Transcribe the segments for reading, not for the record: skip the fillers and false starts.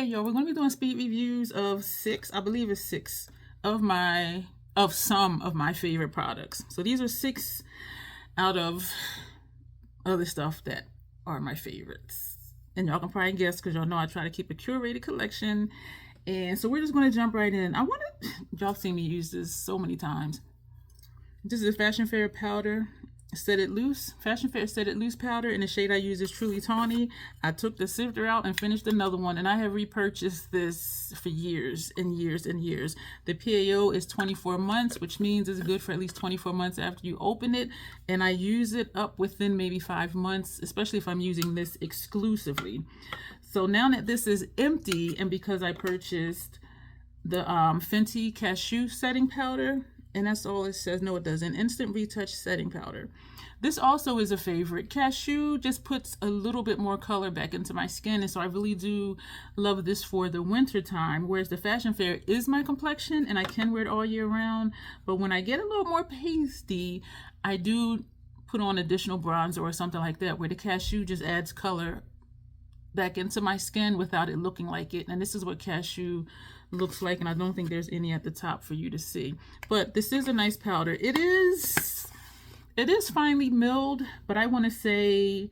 Hey y'all, we're going to be doing speed reviews of I believe it's six of some of my favorite products. So these are 6 out of other stuff that are my favorites. And y'all can probably guess because y'all know I try to keep a curated collection. And so we're just going to jump right in. Y'all seen me use this so many times. This is a Fashion Fair powder. Set It Loose, Fashion Fair Set It Loose powder, and the shade I use is Truly Tawny. I took the sifter out and finished another one, and I have repurchased this for years and years and years. The PAO is 24 months, which means it's good for at least 24 months after you open it, and I use it up within maybe 5 months, especially if I'm using this exclusively. So now that this is empty, and because I purchased the Fenty Cashew setting powder, and that's all it says. No, it doesn't. Instant Retouch setting powder. This also is a favorite. Cashew just puts a little bit more color back into my skin, and so I really do love this for the winter time, whereas the Fashion Fair is my complexion and I can wear it all year round. But when I get a little more pasty, I do put on additional bronzer or something like that, where the Cashew just adds color back into my skin without it looking like it. And this is what Cashew looks like, and I don't think there's any at the top for you to see. But this is a nice powder. It is finely milled, but I want to say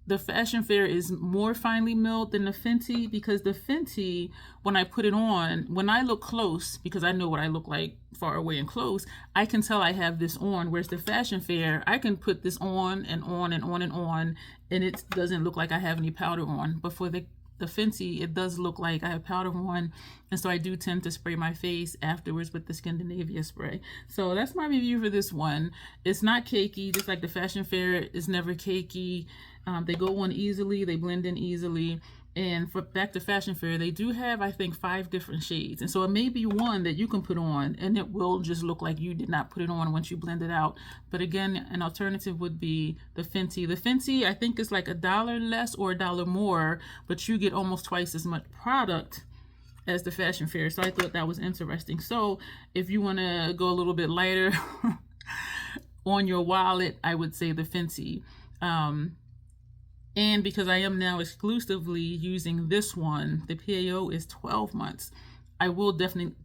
the Fashion Fair is more finely milled than the Fenty, because the Fenty, when I put it on, when I look close, because I know what I look like far away and close, I can tell I have this on, whereas the Fashion Fair, I can put this on and on and on and on, and it doesn't look like I have any powder on. But for the Fenty, it does look like I have powder on, and so I do tend to spray my face afterwards with the Scandinavia spray. So that's my review for this one. It's not cakey, just like the Fashion Fair is never cakey. They go on easily, they blend in easily. And back to Fashion Fair, they do have, I think, 5 different shades. And so it may be one that you can put on and it will just look like you did not put it on once you blend it out. But again, an alternative would be the Fenty. The Fenty, I think, is like $1 less or $1 more, but you get almost twice as much product as the Fashion Fair. So I thought that was interesting. So if you want to go a little bit lighter on your wallet, I would say the Fenty. And because I am now exclusively using this one, the PAO is 12 months. I will definitely,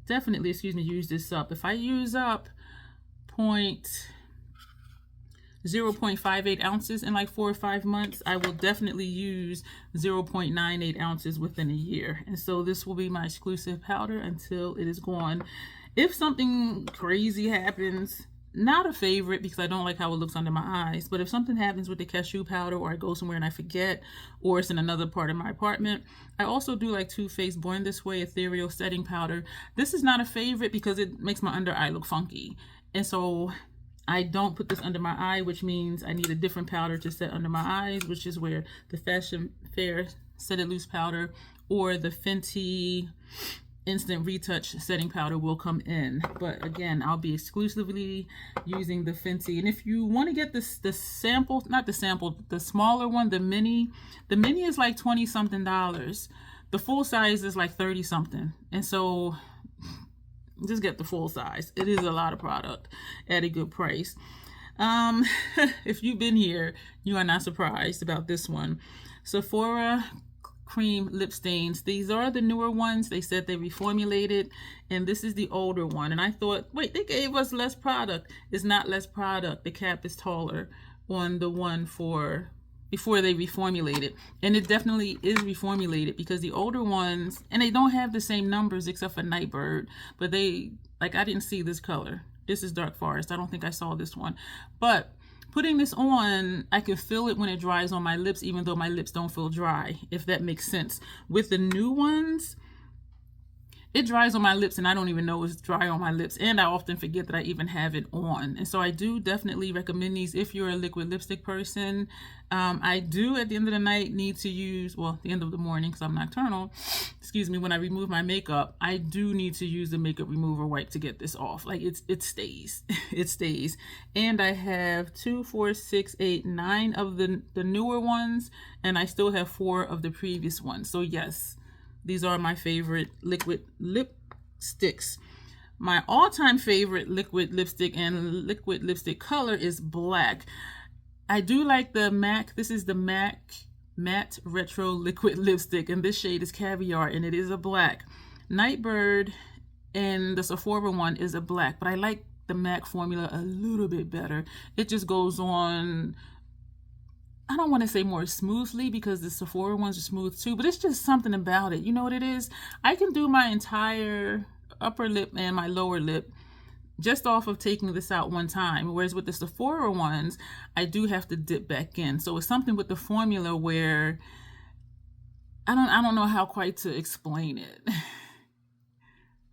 use this up. If I use up 0.58 ounces in like 4 or 5 months, I will definitely use 0.98 ounces within a year. And so this will be my exclusive powder until it is gone. If something crazy happens, not a favorite because I don't like how it looks under my eyes, but if something happens with the Cashew powder, or I go somewhere and I forget, or it's in another part of my apartment, I also do like Too Faced Born This Way Ethereal Setting Powder. This is not a favorite because it makes my under eye look funky, and so I don't put this under my eye, which means I need a different powder to set under my eyes, which is where the Fashion Fair Set It Loose powder or the Fenty Instant Retouch setting powder will come in. But again, I'll be exclusively using the Fenty. And if you want to get the sample, not the sample, the smaller one, the mini is like $20 something. The full size is like 30 something. And so just get the full size. It is a lot of product at a good price. If you've been here, you are not surprised about this one. Sephora cream lip stains. These are the newer ones. They said they reformulated, and this is the older one. And I thought, wait, they gave us less product. It's not less product. The cap is taller on the one for before they reformulated, and it definitely is reformulated, because the older ones, and they don't have the same numbers except for Nightbird, but they, like, I didn't see this color. This is Dark Forest. I don't think I saw this one, but putting this on, I can feel it when it dries on my lips, even though my lips don't feel dry, if that makes sense. With the new ones, it dries on my lips and I don't even know it's dry on my lips, and I often forget that I even have it on. And so I do definitely recommend these if you're a liquid lipstick person. I do, at the end of the night, need to use, well, the end of the morning, because I'm nocturnal, excuse me, when I remove my makeup, I do need to use the makeup remover wipe to get this off. Like, it stays. It stays. And I have 2, 4, 6, 8, 9 of the newer ones, and I still have 4 of the previous ones. So yes, these are my favorite liquid lipsticks. My all-time favorite liquid lipstick and liquid lipstick color is black. I do like the MAC. This is the MAC Matte Retro Liquid Lipstick, and this shade is Caviar, and it is a black. Nightbird and the Sephora one is a black, but I like the MAC formula a little bit better. It just goes on, I don't want to say more smoothly because the Sephora ones are smooth too, but it's just something about it. You know what it is? I can do my entire upper lip and my lower lip just off of taking this out one time, whereas with the Sephora ones, I do have to dip back in. So it's something with the formula where I don't know how quite to explain it.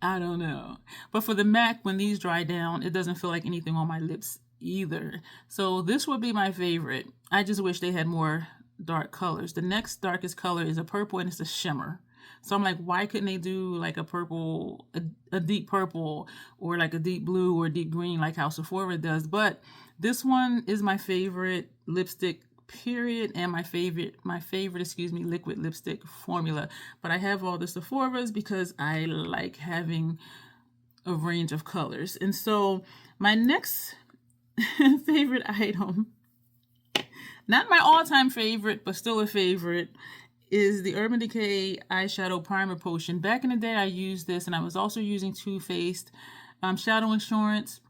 I don't know. But for the MAC, when these dry down, it doesn't feel like anything on my lips either. So this would be my favorite. I just wish they had more dark colors. The next darkest color is a purple, and it's a shimmer. So I'm like, why couldn't they do like a purple, a deep purple, or like a deep blue or deep green like how Sephora does? But this one is my favorite lipstick, period, and my favorite, liquid lipstick formula. But I have all the Sephoras because I like having a range of colors. And so my next favorite item, not my all-time favorite, but still a favorite, is the Urban Decay Eyeshadow Primer Potion. Back in the day, I used this, and I was also using Too Faced Shadow Insurance,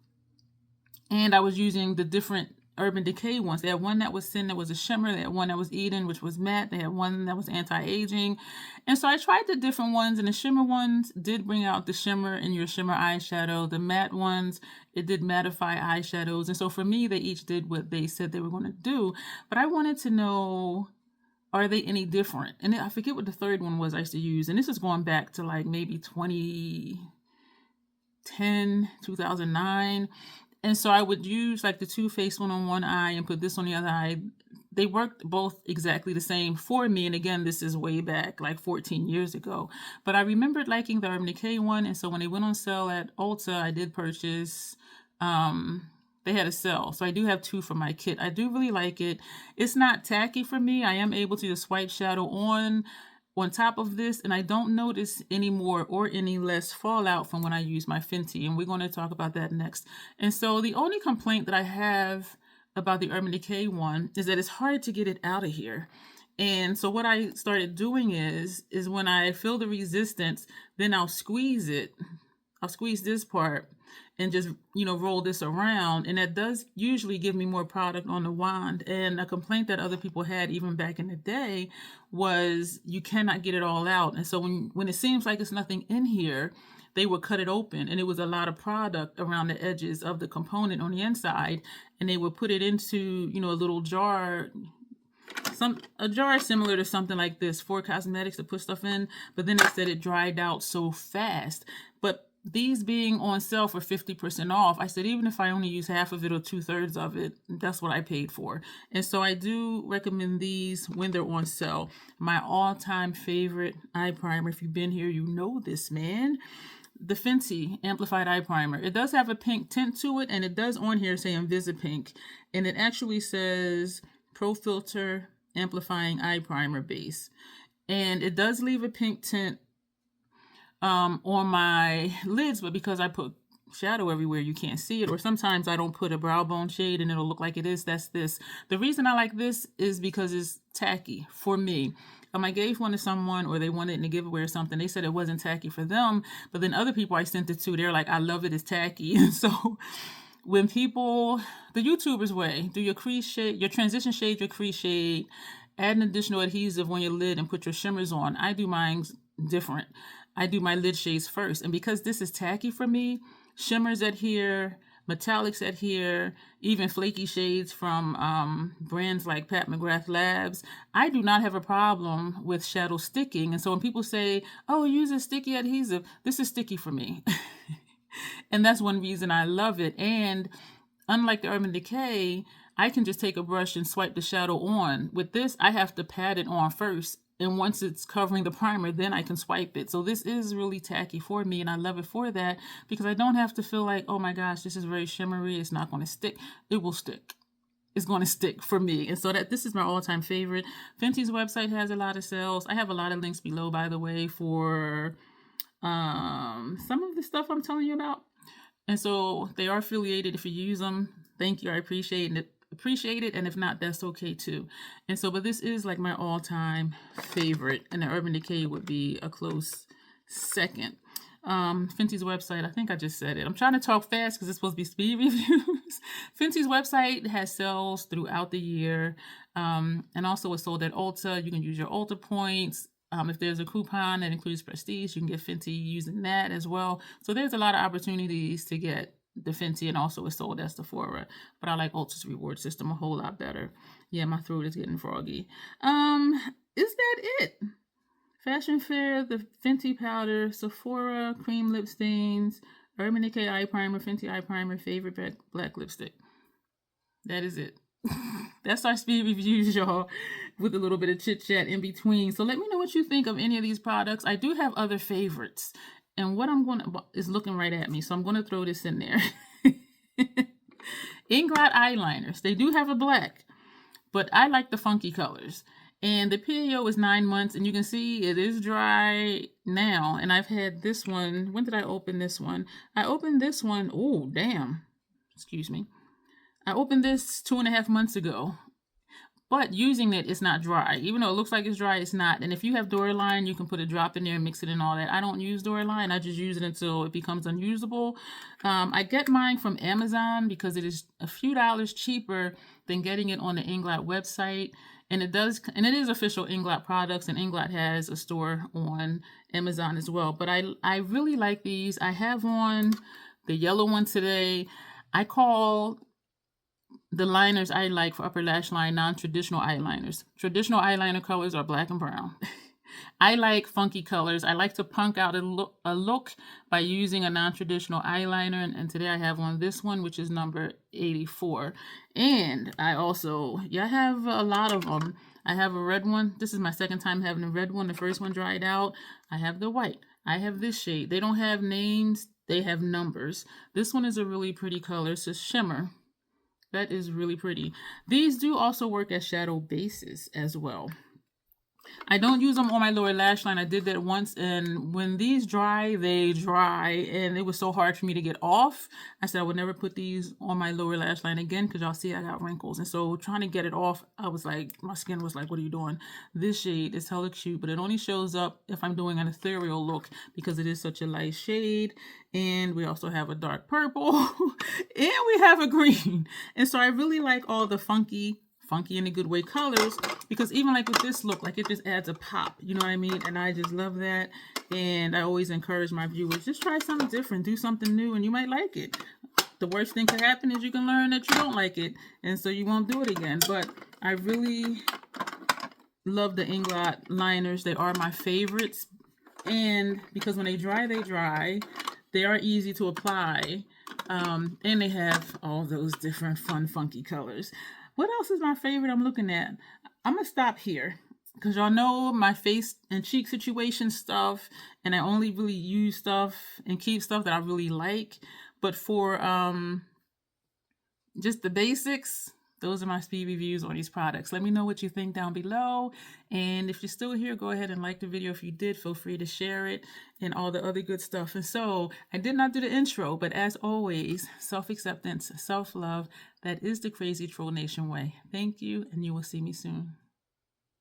and I was using the different Urban Decay ones. They had one that was Sin, that was a shimmer. They had one that was Eden, which was matte. They had one that was anti-aging. And so I tried the different ones, and the shimmer ones did bring out the shimmer in your shimmer eyeshadow. The matte ones, it did mattify eyeshadows. And so for me, they each did what they said they were going to do. But I wanted to know, are they any different? And I forget what the third one was I used to use. And this is going back to like maybe 2010, 2009. And so I would use like the Too Faced one on one eye and put this on the other eye. They worked both exactly the same for me. And again, this is way back like 14 years ago. But I remembered liking the Urban Decay one. And so when they went on sale at Ulta, I did purchase, they had a sale. So I do have two for my kit. I do really like it. It's not tacky for me. I am able to just swipe shadow on top of this, and I don't notice any more or any less fallout from when I use my Fenty, and we're going to talk about that next. And so the only complaint that I have about the Urban Decay one is that it's hard to get it out of here. And so what I started doing is when I feel the resistance, then I'll squeeze it. I'll squeeze this part and just, roll this around. And that does usually give me more product on the wand. And a complaint that other people had even back in the day was you cannot get it all out. And so when it seems like it's nothing in here, they would cut it open, and it was a lot of product around the edges of the component on the inside. And they would put it into, a little jar, a jar similar to something like this for cosmetics to put stuff in. But then they said it dried out so fast. But these being on sale for 50% off, I said, even if I only use half of it or 2/3 of it, that's what I paid for. And so I do recommend these when they're on sale. My all-time favorite eye primer, if you've been here, you know this, man. The Fenty Amplified Eye Primer. It does have a pink tint to it, and it does on here say Invisipink. And it actually says Pro Filter Amplifying Eye Primer Base. And it does leave a pink tint on my lids, but because I put shadow everywhere, you can't see it. Or sometimes I don't put a brow bone shade and it'll look like it is. That's this. The reason I like this is because it's tacky for me. I gave one to someone, or they wanted in a giveaway or something. They said it wasn't tacky for them, but then other people I sent it to, they're like, I love it, it's tacky. And so when people, the YouTubers way, do your crease shade, your transition shade, your crease shade, add an additional adhesive on your lid and put your shimmers on. I do mine different. I do my lid shades first. And because this is tacky for me, shimmers adhere, metallics adhere, even flaky shades from brands like Pat McGrath Labs, I do not have a problem with shadow sticking. And so when people say, oh, use a sticky adhesive, this is sticky for me. And that's one reason I love it. And unlike the Urban Decay, I can just take a brush and swipe the shadow on. With this, I have to pat it on first. And once it's covering the primer, then I can swipe it. So this is really tacky for me, and I love it for that, because I don't have to feel like, oh my gosh, this is very shimmery, it's not going to stick. It will stick. It's going to stick for me. And so this is my all-time favorite. Fenty's website has a lot of sales. I have a lot of links below, by the way, for some of the stuff I'm telling you about. And so they are affiliated. If you use them, thank you. I appreciate it. appreciate it, and if not, that's okay too. And so, but this is like my all-time favorite, and the Urban Decay would be a close second. Fenty's website, I think I just said it. I'm trying to talk fast because it's supposed to be speed reviews. Fenty's website has sales throughout the year, and also it's sold at Ulta. You can use your Ulta points. If there's a coupon that includes Prestige, you can get Fenty using that as well. So there's a lot of opportunities to get the Fenty, and also it's sold at Sephora. But I like Ulta's reward system a whole lot better. Yeah, my throat is getting froggy. Is that it? Fashion Fair, the Fenty powder, Sephora, cream lip stains, Urban Decay eye primer, Fenty eye primer, favorite black lipstick. That is it. That's our speed reviews, y'all, with a little bit of chit chat in between. So let me know what you think of any of these products. I do have other favorites, and what I'm going to is looking right at me, so I'm going to throw this in there. Inglot eyeliners. They do have a black, but I like the funky colors. And the PAO is 9 months, and you can see it is dry now. And I've had this one. When did I open this one? I opened this one. Oh, damn. Excuse me. I opened this 2.5 months ago. But using it, it's not dry. Even though it looks like it's dry, it's not. And if you have Duraline, you can put a drop in there and mix it and all that. I don't use Duraline. I just use it until it becomes unusable. I get mine from Amazon because it is a few dollars cheaper than getting it on the Inglot website. And it is official Inglot products, and Inglot has a store on Amazon as well. But I really like these. I have on the yellow one today. I call the liners I like for upper lash line non-traditional eyeliners. Traditional eyeliner colors are black and brown. I like funky colors. I like to punk out a look by using a non-traditional eyeliner. And today I have on this one, which is number 84. And I also, I have a lot of them. I have a red one. This is my second time having a red one. The first one dried out. I have the white. I have this shade. They don't have names. They have numbers. This one is a really pretty color. It's a shimmer. That is really pretty. These do also work as shadow bases as well. I don't use them on my lower lash line. I did that once, and when these dry, they dry, and it was so hard for me to get off. I said I would never put these on my lower lash line again because y'all see I got wrinkles. And so trying to get it off, I was like, my skin was like, what are you doing? This shade is hella cute, but it only shows up if I'm doing an ethereal look because it is such a light shade. And we also have a dark purple and we have a green. And so I really like all the funky in a good way colors, because even like with this look, like it just adds a pop, you know what I mean? And I just love that. And I always encourage my viewers, just try something different, do something new, and you might like it. The worst thing could happen is you can learn that you don't like it, and so you won't do it again. But I really love the Inglot liners. They are my favorites. And because when they dry, they are easy to apply. And they have all those different fun, funky colors. What else is my favorite I'm looking at? I'm going to stop here because y'all know my face and cheek situation stuff, and I only really use stuff and keep stuff that I really like. But for just the basics, those are my speed reviews on these products. Let me know what you think down below. And if you're still here, go ahead and like the video. If you did, feel free to share it and all the other good stuff. And so I did not do the intro, but as always, self-acceptance, self-love, that is the Crazy Troll Nation way. Thank you, and you will see me soon.